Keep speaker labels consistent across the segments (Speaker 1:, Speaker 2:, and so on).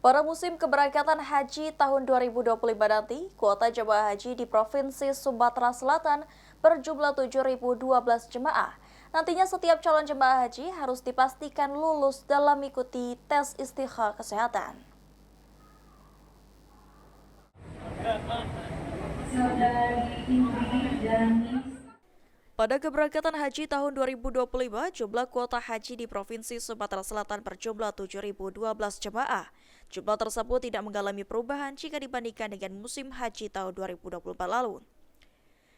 Speaker 1: Pada musim keberangkatan haji tahun 2025 nanti, kuota jemaah haji di Provinsi Sumatera Selatan berjumlah 7.012 jemaah. Nantinya setiap calon jemaah haji harus dipastikan lulus dalam mengikuti tes istikha kesehatan. Pada keberangkatan haji tahun 2025, jumlah kuota haji di Provinsi Sumatera Selatan berjumlah 7.012 jemaah. Jumlah tersebut tidak mengalami perubahan jika dibandingkan dengan musim haji tahun 2024 lalu.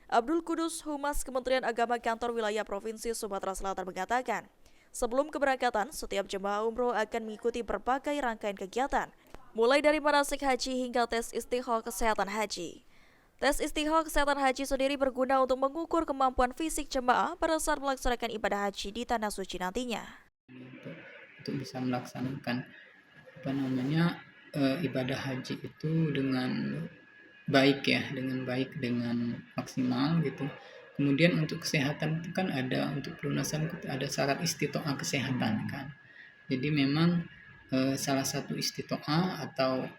Speaker 1: Abdul Kudus, Humas Kementerian Agama Kantor Wilayah Provinsi Sumatera Selatan mengatakan, sebelum keberangkatan, setiap jemaah umroh akan mengikuti berbagai rangkaian kegiatan, mulai dari manasik haji hingga tes istikha kesehatan haji. Tes istikha kesehatan haji sendiri berguna untuk mengukur kemampuan fisik jemaah pada saat melaksanakan ibadah haji di Tanah Suci nantinya.
Speaker 2: Untuk bisa melaksanakan ibadah haji itu dengan baik ya, dengan maksimal gitu. Kemudian untuk kesehatan itu kan ada, untuk pelunasan ada syarat istitoah kesehatan kan. Jadi memang salah satu istitoah atau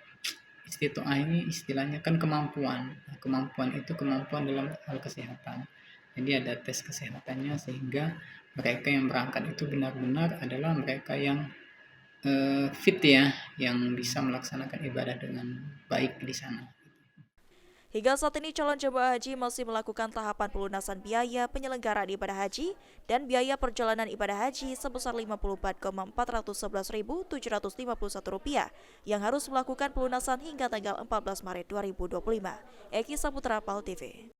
Speaker 2: istitoah ini istilahnya kan kemampuan. Nah, kemampuan itu kemampuan dalam hal kesehatan. Jadi ada tes kesehatannya sehingga mereka yang berangkat itu benar-benar adalah mereka yang fit ya, yang bisa melaksanakan ibadah dengan baik di sana.
Speaker 1: Hingga saat ini calon jemaah haji masih melakukan tahapan pelunasan biaya penyelenggaraan ibadah haji dan biaya perjalanan ibadah haji sebesar Rp54.411.751 yang harus melakukan pelunasan hingga tanggal 14 Maret 2025. Eki Saputra, PAL TV.